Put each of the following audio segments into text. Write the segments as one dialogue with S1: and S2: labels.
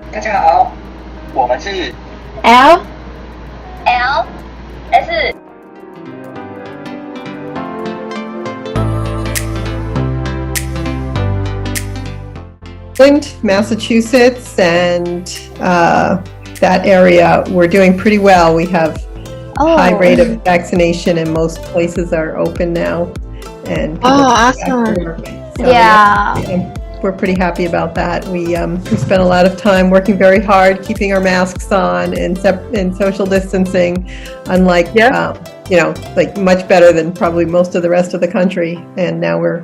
S1: 大家好，我们是
S2: LLS。Massachusetts
S3: and that area, we're doing pretty well. We have high rate of vaccination and most places are open now. And
S2: awesome.
S3: So we're pretty happy about that. We spent a lot of time working very hard, keeping our masks on and social distancing, unlike, like much better than probably most of the rest of the country. And now we're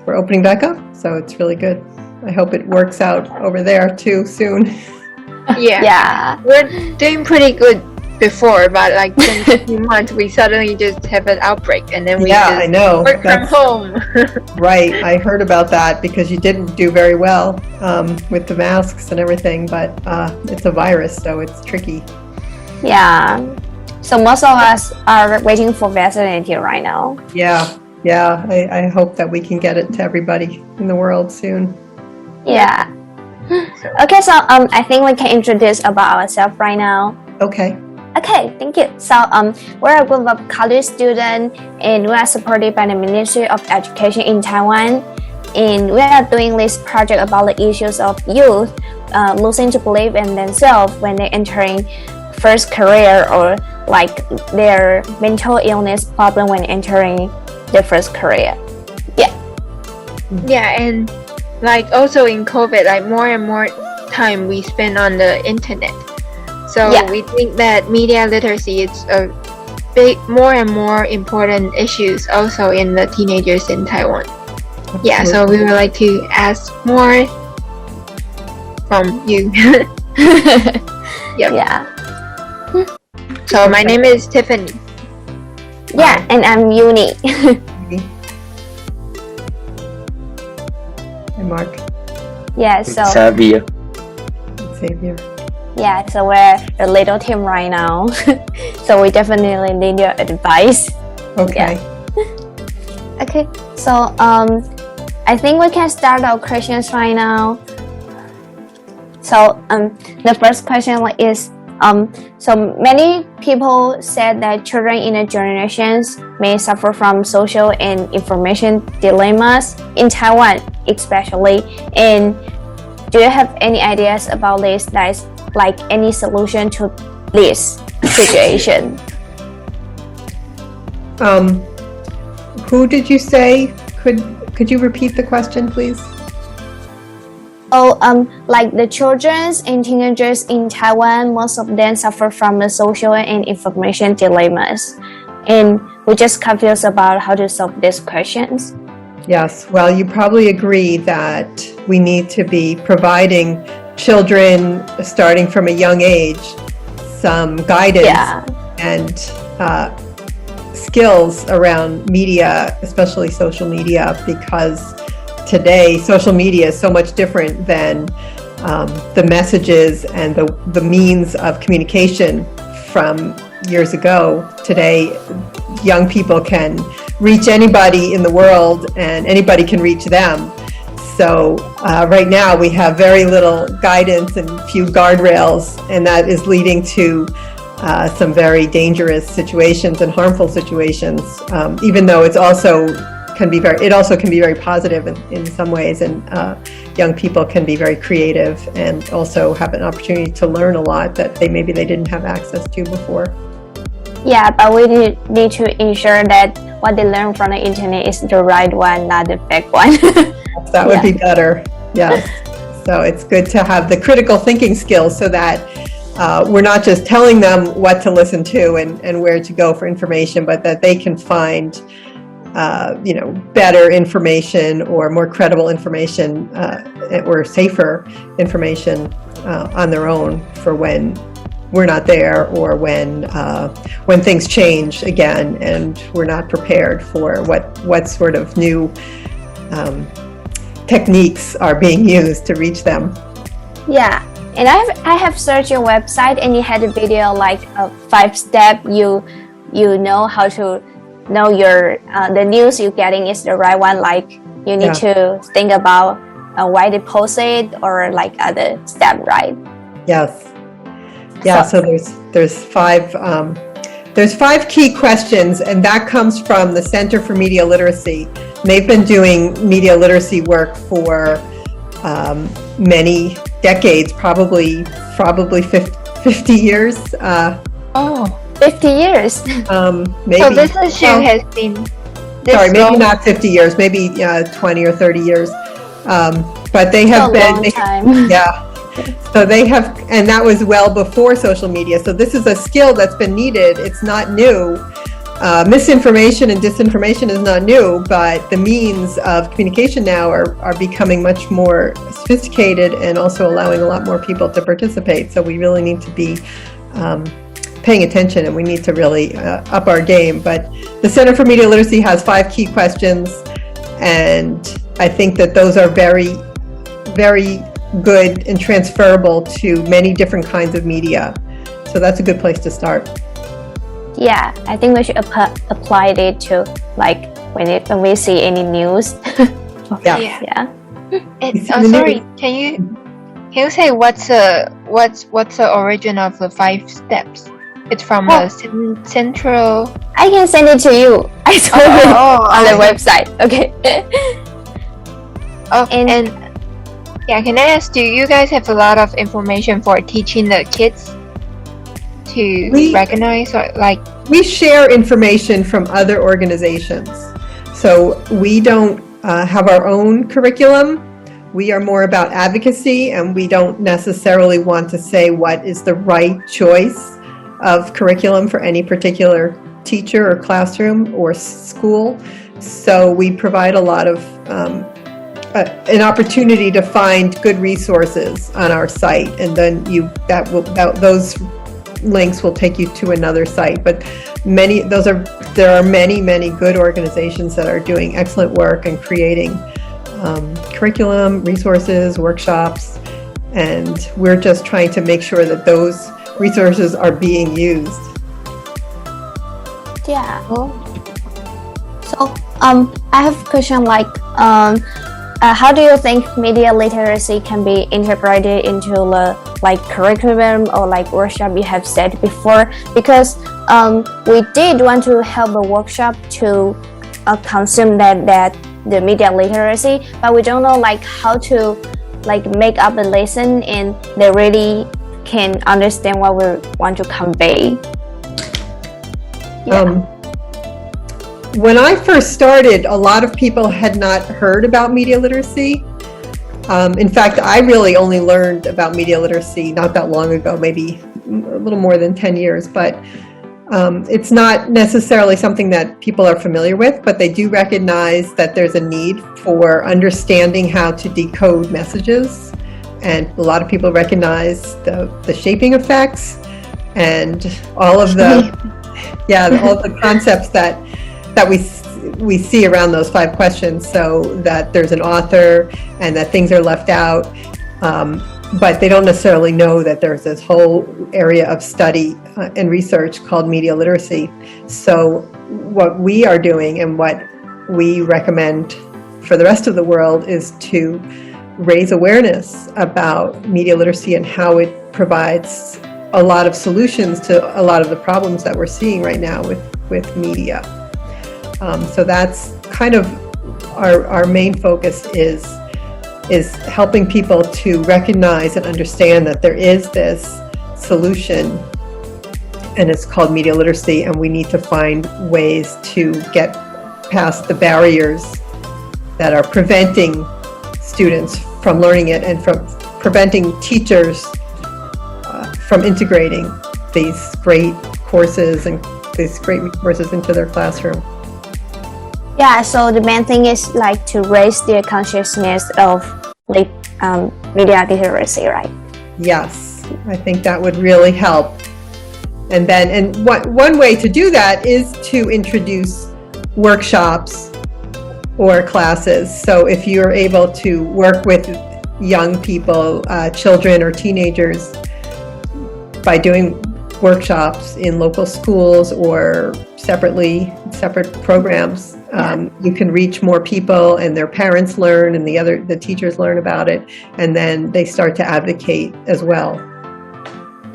S3: opening back up. So it's really good. I hope it works out over there too soon.
S2: Yeah. We're doing pretty good before, but like in a few months we suddenly just have an outbreak and then we
S3: I know.
S2: Work from home.
S3: Right. I heard about that because you didn't do very well with the masks and everything, but it's a virus, so it's tricky.
S4: Yeah. So most of us are waiting for vaccination right now.
S3: Yeah. I hope that we can get it to everybody in the world soon.
S4: Yeah. Okay, so I think we can introduce about ourselves right now.
S3: Okay,
S4: thank you. So we're a group of college students and we are supported by the Ministry of Education in Taiwan. And we are doing this project about the issues of youth losing to believe in themselves when they're entering first career or like their mental illness problem when entering their first career.
S2: Yeah, and like also in COVID, like more and more time we spend on the internet. So we think that media literacy is a more and more important issues also in the teenagers in Taiwan.
S3: Absolutely.
S2: Yeah, so we would like to ask more from you.
S4: Yeah.
S2: So my name is Tiffany.
S4: Yeah, and I'm Uni.
S3: and Mark.
S4: Yeah, so
S1: Xavier.
S3: Xavier.
S4: Yeah, so we're a little team right now. So we definitely need your advice.
S3: Okay.
S4: Okay, so I think we can start our questions right now. So the first question is so many people said that children in the generations may suffer from social and information dilemmas in Taiwan especially. And do you have any ideas about this, that is like any solution to this situation?
S3: Who did you say? Could you repeat the question, please?
S4: Like the children and teenagers in Taiwan, most of them suffer from the social and information dilemmas. And we're just confused about how to solve these questions.
S3: Yes, well, you probably agree that we need to be providing children, starting from a young age, some guidance and skills around media, especially social media, because today social media is so much different than the messages and the means of communication from years ago. Today, young people can reach anybody in the world and anybody can reach them. So right now we have very little guidance and few guardrails, and that is leading to some very dangerous situations and harmful situations, even though it also can be very positive in some ways, and young people can be very creative and also have an opportunity to learn a lot that maybe they didn't have access to before.
S4: Yeah, but we need to ensure that what they learn from the internet is the right one, not the fake one.
S3: That would be better, yes. So it's good to have the critical thinking skills so that we're not just telling them what to listen to and where to go for information, but that they can find better information or more credible information or safer information on their own for when we're not there, or when things change again and we're not prepared for what sort of new techniques are being used to reach them.
S4: Yeah, and I have searched your website and you had a video like a 5-step you know how to know your the news you're getting is the right one. Like you need to think about why they post it or like other step, right?
S3: Yes. Yeah. So there's five key questions, and that comes from the Center for Media Literacy. And they've been doing media literacy work for many decades, probably 50 years.
S4: 50 years.
S3: Maybe.
S2: So this issue has been.
S3: Sorry, maybe not 50 years, maybe 20 or 30 years. But they have been.
S4: Long time.
S3: Yeah. So they have, and that was well before social media. So this is a skill that's been needed. It's not new. Misinformation and disinformation is not new, but the means of communication now are becoming much more sophisticated and also allowing a lot more people to participate. So we really need to be paying attention, and we need to really up our game. But the Center for Media Literacy has 5 key questions, and I think that those are very, very good and transferable to many different kinds of media. So that's a good place to start.
S4: Yeah, I think we should apply it to like when we see any news.
S2: Yeah. And sorry, can you say what's the origin of the 5 steps? It's from a central.
S4: I can send it to you. I saw it on the website. Okay.
S2: And yeah, can I ask, do you guys have a lot of information for teaching the kids to recognize or like?
S3: We share information from other organizations. So we don't have our own curriculum. We are more about advocacy, and we don't necessarily want to say what is the right choice of curriculum for any particular teacher or classroom or school. So we provide a lot of an opportunity to find good resources on our site, and then those links will take you to another site. But there are many good organizations that are doing excellent work and creating curriculum, resources, workshops, and we're just trying to make sure that those resources are being used.
S4: Yeah. So I have a question like how do you think media literacy can be integrated into the like curriculum or like workshop you have said before? Because we did want to help the workshop to consume that the media literacy, but we don't know like how to like make up a lesson and they really can understand what we want to convey. Yeah.
S3: When I first started, a lot of people had not heard about media literacy. In fact, I really only learned about media literacy not that long ago, maybe a little more than 10 years, but it's not necessarily something that people are familiar with, but they do recognize that there's a need for understanding how to decode messages. And a lot of people recognize the shaping effects and all of the all the concepts that we see around those 5 questions, so that there's an author and that things are left out, but they don't necessarily know that there's this whole area of study and research called media literacy. So what we are doing and what we recommend for the rest of the world is to raise awareness about media literacy and how it provides a lot of solutions to a lot of the problems that we're seeing right now with media. So that's kind of our main focus is helping people to recognize and understand that there is this solution, and it's called media literacy, and we need to find ways to get past the barriers that are preventing students from learning it and from preventing teachers from integrating these great courses and these great resources into their classroom.
S4: Yeah, so the main thing is like to raise the consciousness of media literacy, right?
S3: Yes, I think that would really help. And one way to do that is to introduce workshops or classes. So if you're able to work with young people, children or teenagers, by doing workshops in local schools or separate programs, you can reach more people, and their parents learn, and the teachers learn about it, and then they start to advocate as well.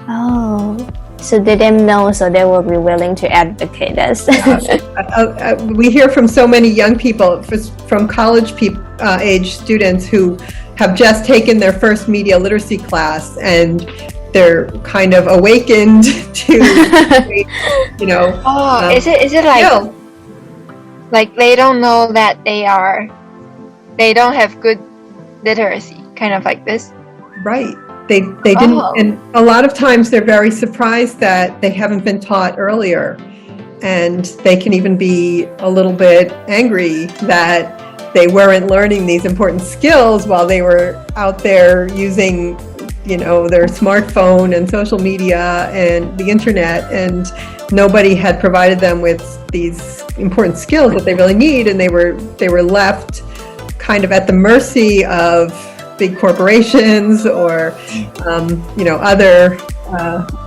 S4: Oh, so they didn't know, so they will be willing to advocate this.
S3: We hear from so many young people, from college age students who have just taken their first media literacy class, and they're kind of awakened to,
S2: is it like they don't know that they don't have good literacy, kind of like this?
S3: Right. They didn't, and a lot of times they're very surprised that they haven't been taught earlier, and they can even be a little bit angry that they weren't learning these important skills while they were out there using, their smartphone and social media and the internet, and nobody had provided them with these important skills that they really need, and they were left kind of at the mercy of big corporations or other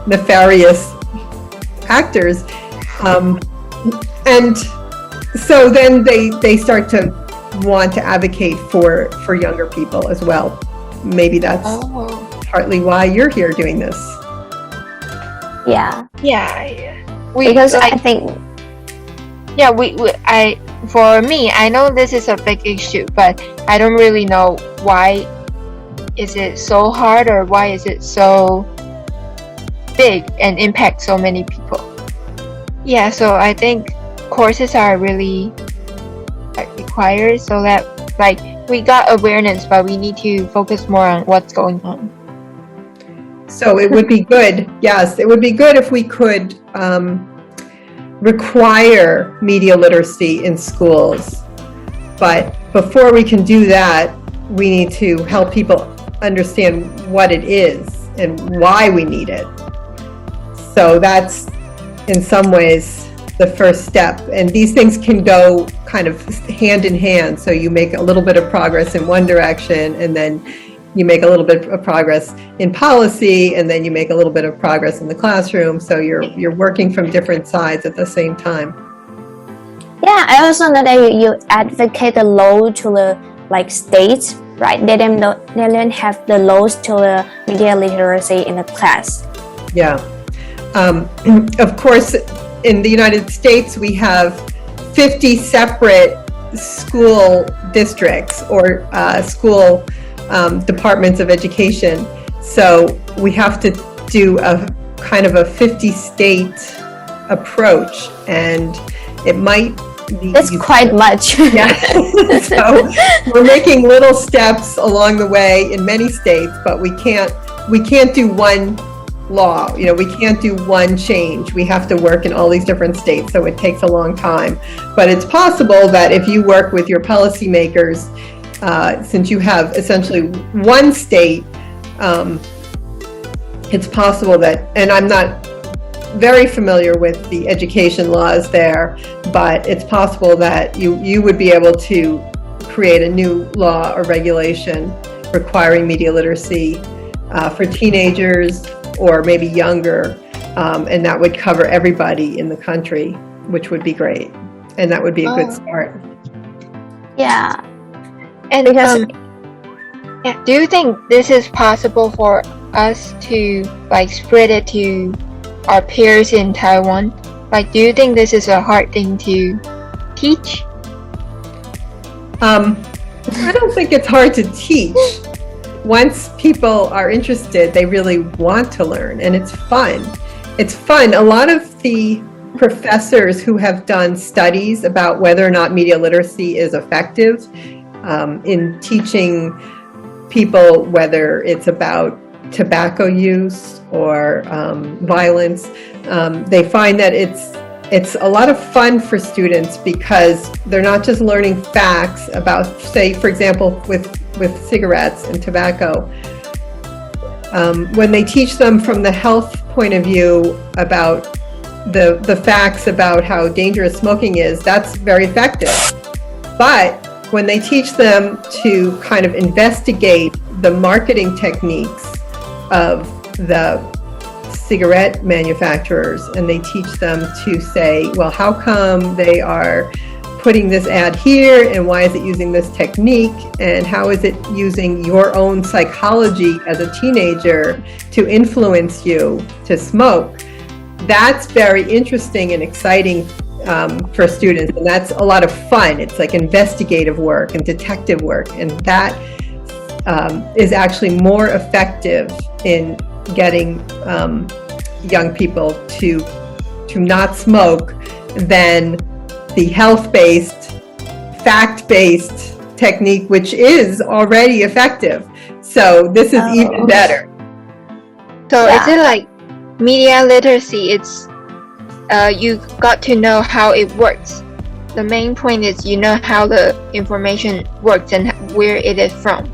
S3: nefarious actors, and so then they start to want to advocate for younger people as well. Maybe that's partly why you're here doing this.
S4: Yeah.
S2: Because
S4: I think
S2: for me, I know this is a big issue, but I don't really know why is it so hard, or why is it so big and impact so many people. Yeah, so I think courses are really required, so that we got awareness, but we need to focus more on what's going on.
S3: So it would be good, yes, it would be good if we could require media literacy in schools. But before we can do that, we need to help people understand what it is and why we need it. So that's, in some ways, the first step. And these things can go kind of hand in hand. So you make a little bit of progress in one direction, and then you make a little bit of progress in policy, and then you make a little bit of progress in the classroom. So you're working from different sides at the same time.
S4: Yeah, I also know that you advocate the law to the states, right? They don't have the laws to the media literacy in the class.
S3: Yeah. Of course, in the United States, we have 50 separate school districts or school departments of education. So we have to do a kind of a 50-state approach, and it might be...
S4: That's quite much.
S3: Yeah. So we're making little steps along the way in many states, but we can't do one law. We can't do one change. We have to work in all these different states, so it takes a long time. But it's possible that if you work with your policymakers, since you have essentially one state, it's possible that, and I'm not very familiar with the education laws there, but it's possible that you would be able to create a new law or regulation requiring media literacy for teenagers or maybe younger, and that would cover everybody in the country, which would be great, and that would be a good start.
S4: Yeah.
S2: And do you think this is possible for us to spread it to our peers in Taiwan? Do you think this is a hard thing to teach?
S3: I don't think it's hard to teach. Once people are interested, they really want to learn, and it's fun. It's fun. A lot of the professors who have done studies about whether or not media literacy is effective in teaching people, whether it's about tobacco use or violence, they find that it's a lot of fun for students because they're not just learning facts about, say, for example, with cigarettes and tobacco. When they teach them from the health point of view about the facts about how dangerous smoking is, that's very effective. But when they teach them to kind of investigate the marketing techniques of the cigarette manufacturers, and they teach them to say, well, how come they are putting this ad here, and why is it using this technique, and how is it using your own psychology as a teenager to influence you to smoke? That's very interesting and exciting for students, and that's a lot of fun. It's like investigative work and detective work, and that is actually more effective in getting young people to not smoke than the health-based, fact-based technique, which is already effective. So this is even better.
S2: So is it like media literacy? It's you got to know how it works. The main point is you know how the information works and where it is from.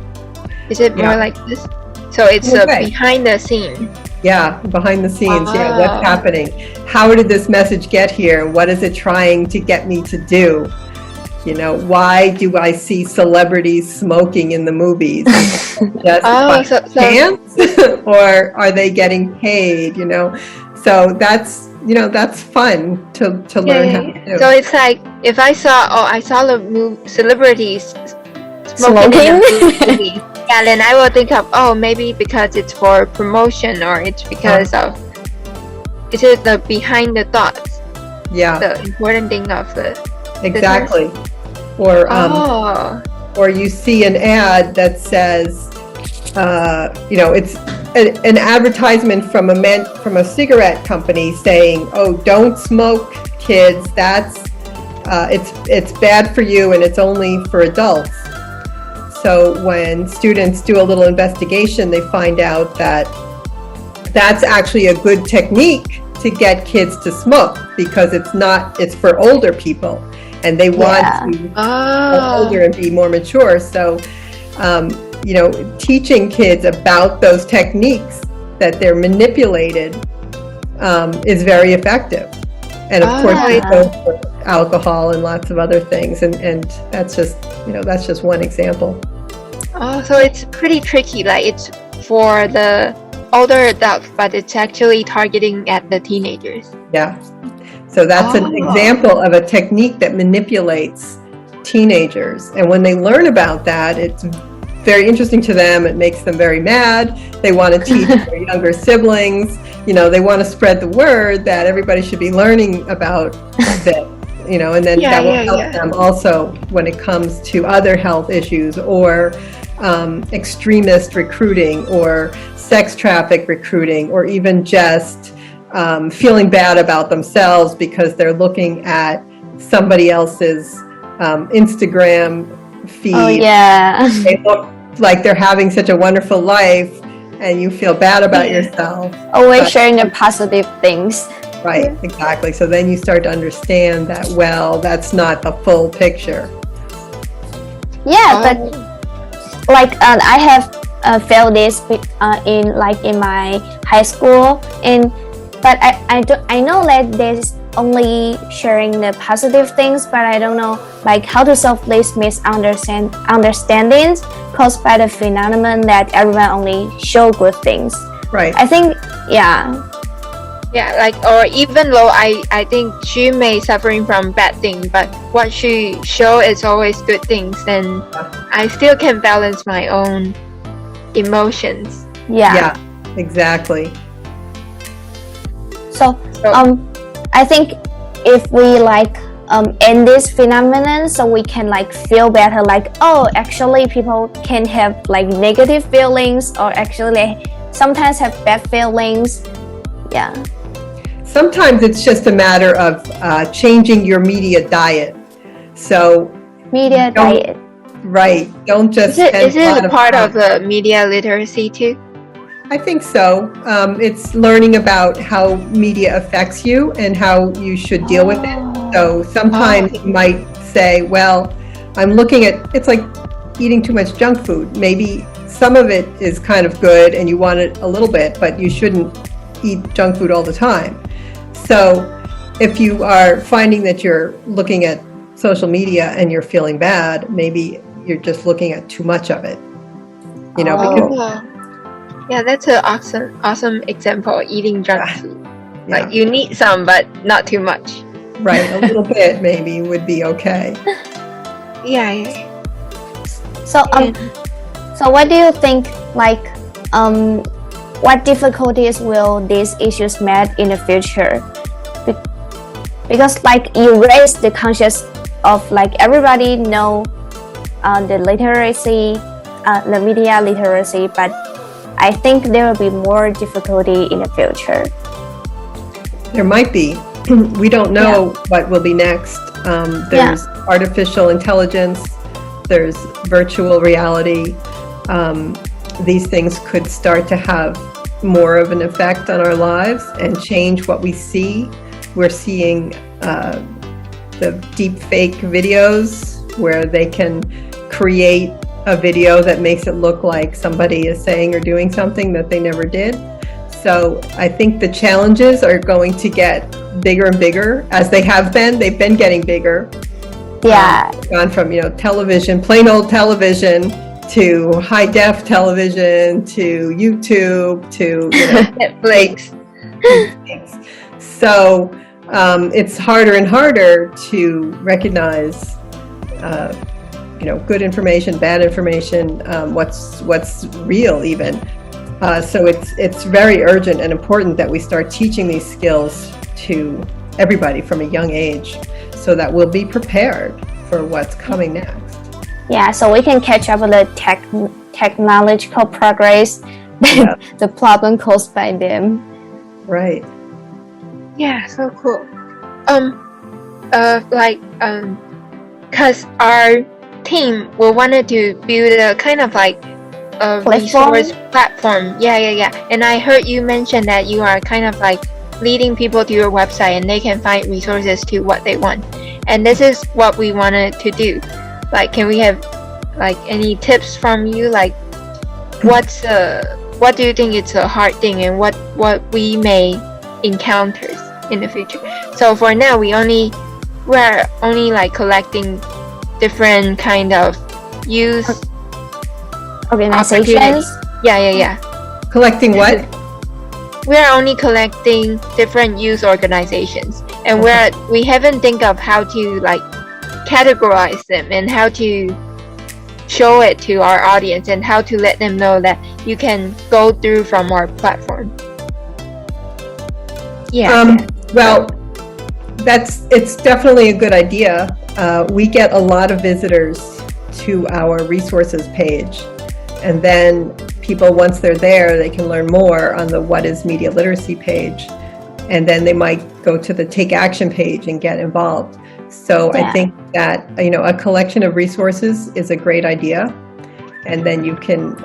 S2: Is it more like this? So it's behind the scene.
S3: Yeah, behind the scenes. Yeah, what's happening? How did this message get here? What is it trying to get me to do? You know, why do I see celebrities smoking in the movies? Just chance? Or are they getting paid, you know? So that's fun to learn how to do.
S2: So it's like if I saw the celebrities smoking in the movie, and then I will think of, maybe because it's for promotion, or it's because of, is it the behind the thoughts?
S3: Yeah.
S2: The important thing of the
S3: exactly.
S2: Business?
S3: Or you see an ad that says, it's an advertisement from a cigarette company saying, "Oh, don't smoke, kids. That's it's bad for you, and it's only for adults." So when students do a little investigation, they find out that that's actually a good technique to get kids to smoke, because it's for older people, and they want to get older and be more mature. So, teaching kids about those techniques that they're manipulated is very effective. And of course, it goes for alcohol and lots of other things, and that's just one example.
S2: So it's pretty tricky. Like it's for the older adults, but it's actually targeting at the teenagers.
S3: Yeah. So that's an example of a technique that manipulates teenagers. And when they learn about that, it's very interesting to them. It makes them very mad. They want to teach their younger siblings. They want to spread the word that everybody should be learning about this. And then that will help them also when it comes to other health issues, or extremist recruiting, or sex traffic recruiting, or even just feeling bad about themselves because they're looking at somebody else's Instagram feed.
S4: Oh, yeah.
S3: They look like they're having such a wonderful life, and you feel bad about yourself.
S4: Always sharing the positive things.
S3: Right, exactly. So then you start to understand that, that's not the full picture.
S4: Yeah, but I have felt this in my high school, but I know that there's only sharing the positive things, but I don't know how to solve these misunderstandings caused by the phenomenon that everyone only show good things.
S3: Right.
S4: I think,
S2: or even though I think she may suffering from bad things, but what she show is always good things, then I still can balance my own emotions.
S3: Yeah, exactly.
S4: So I think if we end this phenomenon, so we can feel better, actually people can have negative feelings, or actually sometimes have bad feelings. Yeah.
S3: Sometimes it's just a matter of changing your media diet. So
S4: media diet.
S3: Right. Don't just
S2: is it a part of the media literacy too?
S3: I think so. It's learning about how media affects you and how you should deal with it. So sometimes you might say, I'm looking at, it's like eating too much junk food. Maybe some of it is kind of good and you want it a little bit, but you shouldn't eat junk food all the time. So if you are finding that you're looking at social media and you're feeling bad, maybe you're just looking at too much of it.
S2: Yeah, that's an awesome example, eating junk food. You need some, but not too much.
S3: Right, a little bit maybe would be okay.
S2: Yeah.
S4: So so what do you think, like, what difficulties will these issues meet in the future? Because like you raise the conscious of like everybody know the literacy, the media literacy, but I think there will be more difficulty in the future.
S3: There might be. We don't know what will be next. There's artificial intelligence, there's virtual reality. These things could start to have more of an effect on our lives and change what we see. We're seeing the deep fake videos where they can create a video that makes it look like somebody is saying or doing something that they never did. So I think the challenges are going to get bigger and bigger as they have been. They've been getting bigger.
S4: Yeah.
S3: Gone from, television, plain old television, to high def television, to YouTube, to
S2: Netflix.
S3: So it's harder and harder to recognize, good information, bad information, what's real even. So it's very urgent and important that we start teaching these skills to everybody from a young age, so that we'll be prepared for what's coming next.
S4: Yeah, so we can catch up with the technological progress, the problem caused by them.
S3: Right.
S2: Yeah, so cool. Cause our team will wanted to build a kind of like a resource platform. Yeah. And I heard you mention that you are kind of like leading people to your website and they can find resources to what they want. And this is what we wanted to do. Like, can we have like any tips from you? Like, what do you think it's a hard thing and what we may encounter in the future? So for now, we're only like collecting different kind of use
S4: organizations.
S2: Yeah.
S3: Collecting what?
S2: We're only collecting different youth organizations, and we haven't think of how to like categorize them and how to show it to our audience and how to let them know that you can go through from our platform.
S3: Well, it's definitely a good idea. We get a lot of visitors to our resources page, and then people, once they're there, they can learn more on the What is Media Literacy page, and then they might go to the Take Action page and get involved. So I think that a collection of resources is a great idea, and then you can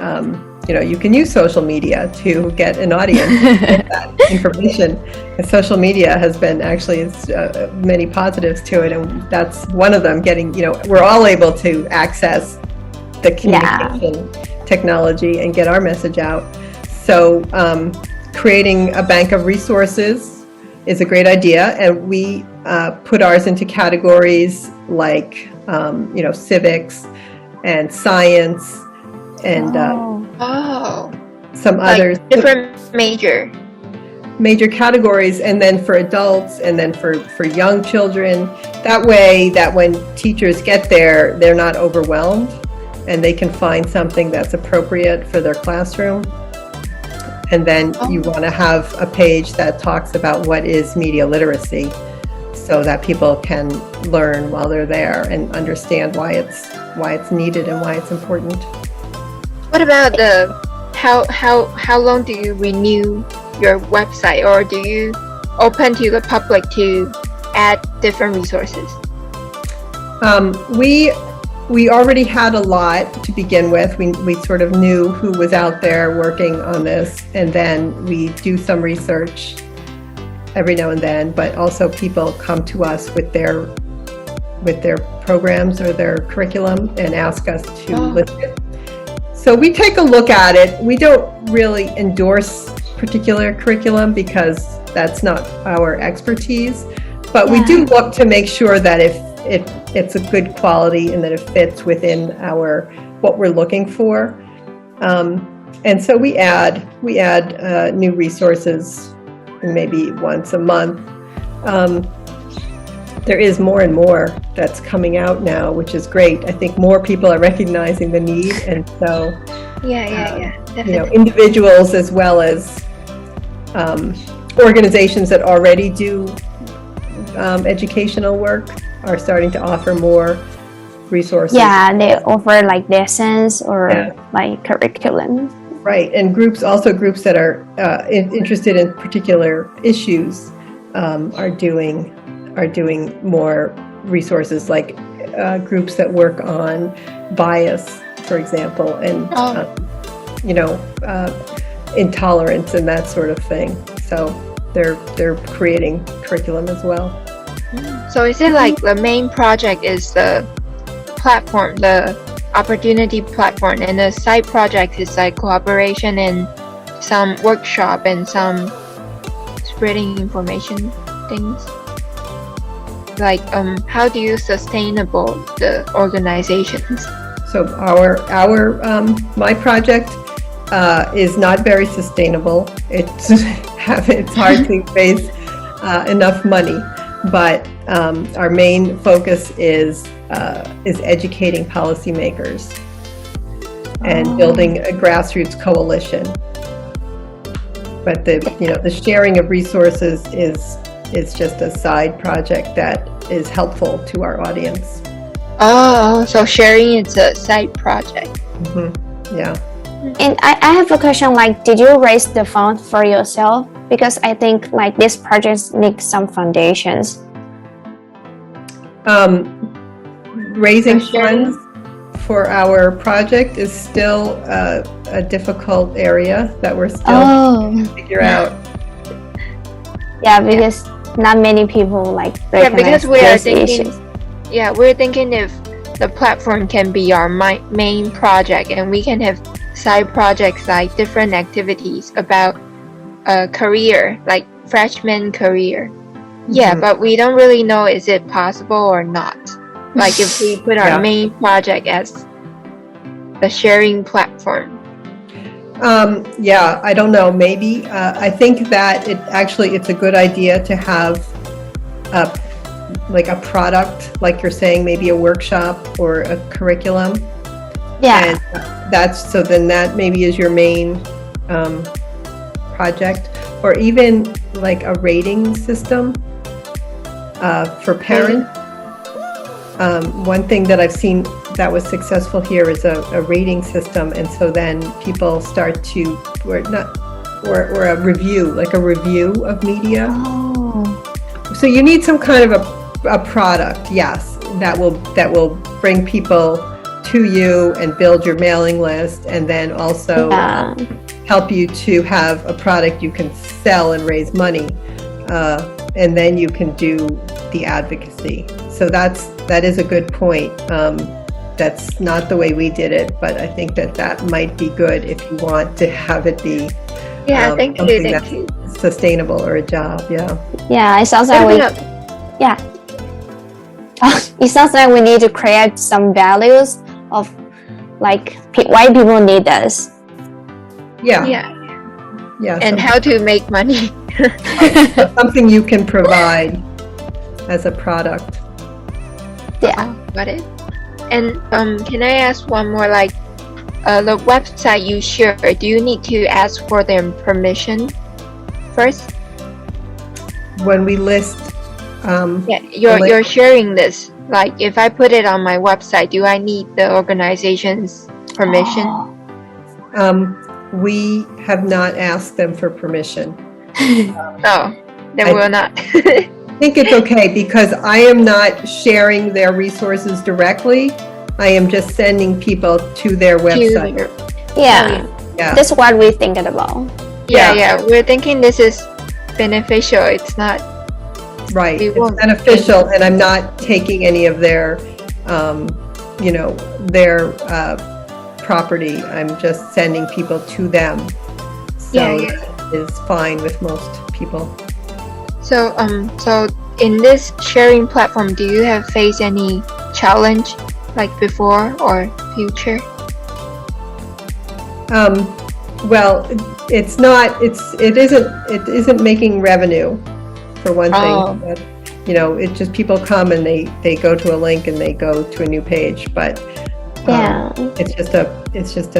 S3: you can use social media to get an audience with that information. And social media has been actually many positives to it, and that's one of them. We're all able to access the communication technology and get our message out. So creating a bank of resources is a great idea, and we put ours into categories like civics and science and some others,
S2: different major
S3: categories, and then for adults, and then for young children. That way, that when teachers get there, they're not overwhelmed, and they can find something that's appropriate for their classroom. And then you want to have a page that talks about what is media literacy, so that people can learn while they're there and understand why it's needed and why it's important.
S2: What about how long do you renew your website, or do you open to the public to add different resources?
S3: We already had a lot to begin with. We sort of knew who was out there working on this, and then we do some research every now and then, but also people come to us with their programs or their curriculum and ask us to list it. So we take a look at it. We don't really endorse particular curriculum because that's not our expertise, but we do look to make sure that if it's a good quality and that it fits within what we're looking for. And so we add new resources maybe once a month. there is more and more that's coming out now, which is great. I think more people are recognizing the need, and so
S2: definitely.
S3: Individuals as well as organizations that already do educational work are starting to offer more resources.
S4: Yeah, they offer like lessons or like curriculum.
S3: Right, and groups that are interested in particular issues are doing more resources, like groups that work on bias, for example, and intolerance and that sort of thing. So they're creating curriculum as well.
S2: So is it like the main project is the platform, the opportunity platform, and the side project is like collaboration and some workshop and some spreading information things? Like how do you sustainable the organizations?
S3: So my project is not very sustainable. It's hard to raise enough money, but our main focus is educating policymakers and building a grassroots coalition. But the sharing of resources is just a side project that is helpful to our audience.
S2: Oh, so sharing is a side project.
S3: Mm-hmm. Yeah.
S4: And I have a question, like, did you raise the fund for yourself? Because I think like this project needs some foundations.
S3: Raising funds for our project is still a difficult area that we're still trying to figure out.
S4: Yeah, because not many people like recognize issues.
S2: Yeah, we're thinking if the platform can be our main project, and we can have side projects like different activities about a career, like freshman career. Yeah, but we don't really know is it possible or not. Like if we put our main project as the sharing platform.
S3: I don't know, maybe. I think that it's a good idea to have a product, like you're saying, maybe a workshop or a curriculum.
S4: Yeah.
S3: And that maybe is your main project, or even like a rating system for parents. One thing that I've seen that was successful here is a rating system, and so then people start to, or a review, like a review of media.
S4: Oh.
S3: So you need some kind of a product, yes, that will bring people to you and build your mailing list, and then also help you to have a product you can sell and raise money, and then you can do the advocacy. So that is a good point. That's not the way we did it, but I think that might be good if you want to have it be
S2: thank you.
S3: Sustainable or a job.
S4: Yeah, it sounds like it sounds like we need to create some values of like why people need us.
S3: Yeah.
S2: And how to make money.
S3: Something you can provide as a product.
S4: Yeah.
S2: Got it. And can I ask one more, like the website you share, do you need to ask for their permission first?
S3: When we list
S2: you're sharing this, like if I put it on my website, do I need the organization's permission?
S3: We have not asked them for permission.
S2: Then we'll not.
S3: I think it's okay because I am not sharing their resources directly. I am just sending people to their website.
S4: Yeah. That's what we're thinking about.
S2: Yeah. We're thinking this is beneficial. It's not.
S3: Right. It's beneficial, and I'm not taking any of their, their property. I'm just sending people to them. So it's fine with most people.
S2: So in this sharing platform, do you have faced any challenge like before or future?
S3: Well, it isn't making revenue, for one thing. it just people come and they go to a link and they go to a new page, but it's just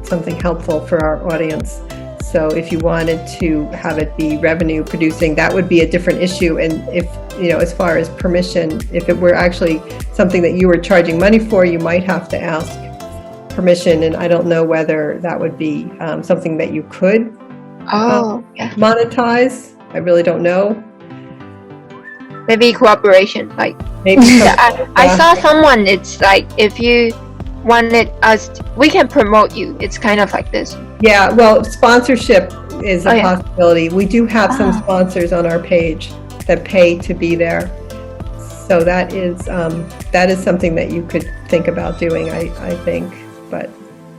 S3: something helpful for our audience. So if you wanted to have it be revenue producing, that would be a different issue. And if, as far as permission, if it were actually something that you were charging money for, you might have to ask permission. And I don't know whether that would be something that you could monetize. I really don't know.
S2: Maybe cooperation, like
S3: maybe.
S2: I saw someone, it's like if you wanted us, we can promote you. It's kind of like this.
S3: Yeah, well, sponsorship is a possibility. We do have some sponsors on our page that pay to be there. So that is something that you could think about doing, I think, but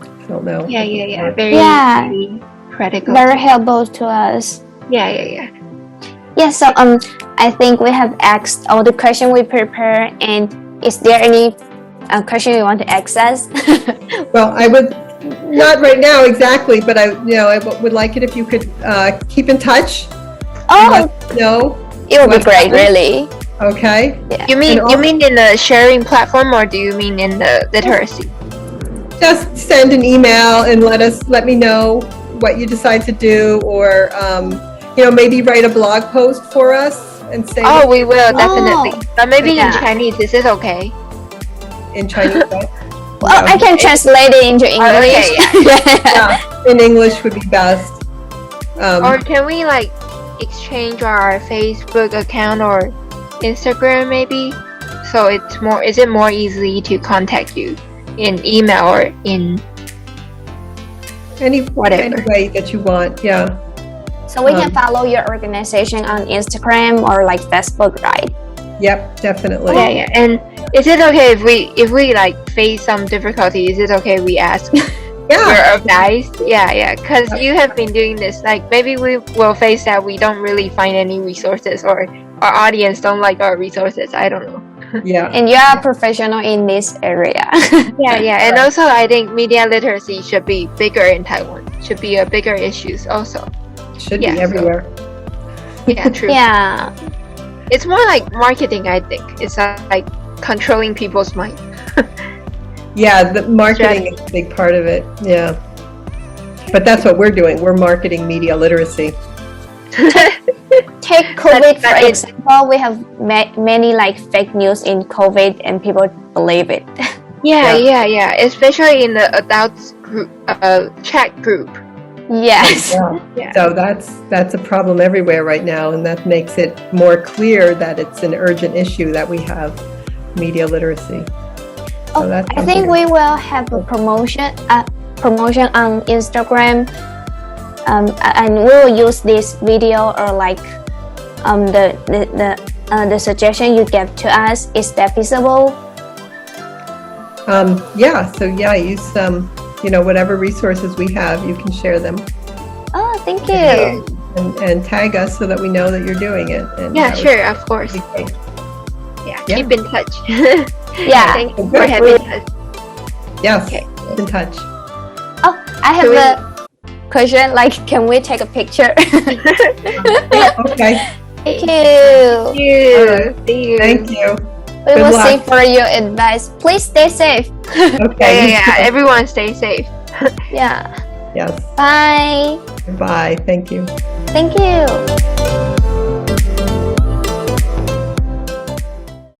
S3: I don't know.
S2: Yeah. Very critical.
S4: Very helpful to us.
S2: Yeah.
S4: Yeah, so I think we have asked all the questions we prepared, and is there any question you want to ask us?
S3: Well, I would not right now exactly, but I would like it if you could keep in touch.
S4: Oh,
S3: no,
S4: it would be great, really.
S3: Okay.
S2: Yeah. You mean in the sharing platform, or do you mean in the literacy?
S3: Just send an email and let me know what you decide to do, or maybe write a blog post for us and say.
S2: Oh, we will definitely. But maybe in Chinese, is it okay?
S3: In Chinese?
S4: Well, I can translate it into English.
S3: Yeah, in English would be best.
S2: Or can we exchange our Facebook account or Instagram maybe? So is it more easy to contact you in email or in
S3: any
S2: whatever
S3: way that you want? Yeah.
S4: So we can follow your organization on Instagram or Facebook, right?
S3: Yep, definitely.
S2: Yeah. And is it okay if we face some difficulty? Is it okay we ask your advice? Yeah. Because you have been doing this. Maybe we will face that we don't really find any resources, or our audience don't like our resources. I don't know.
S3: Yeah.
S4: And you are a professional in this area.
S2: Yeah. And also, I think media literacy should be bigger in Taiwan. Should be a bigger issue also.
S3: Should be everywhere.
S2: Yeah, true.
S4: Yeah.
S2: It's more like marketing, I think. It's like controlling people's mind.
S3: Yeah, the marketing is a big part of it. Yeah. But that's what we're doing. We're marketing media literacy.
S4: Take COVID, for example. We have many fake news in COVID, and people believe it.
S2: Yeah. Especially in the adults group, chat group.
S4: Yes.
S3: Yeah. So that's a problem everywhere right now, and that makes it more clear that it's an urgent issue that we have media literacy. So
S4: I think we will have a promotion on Instagram, and we will use this video or the suggestion you gave to us. Is that feasible?
S3: Use whatever resources we have, you can share them.
S4: Oh, thank you.
S3: And tag us so that we know that you're doing it. And
S2: sure, of course. Yeah, keep in touch.
S4: Yeah.
S2: Thank you for having us.
S3: Yes, keep in touch.
S4: Oh, I have a question. Can we take a picture?
S3: Okay.
S4: Thank you.
S2: See you.
S3: Thank you.
S4: We will see for your advice. Please stay safe.
S3: Okay.
S2: Yeah. Everyone stay safe.
S4: Yeah.
S3: Yes.
S4: Bye.
S3: Bye. Thank you.
S4: Thank you.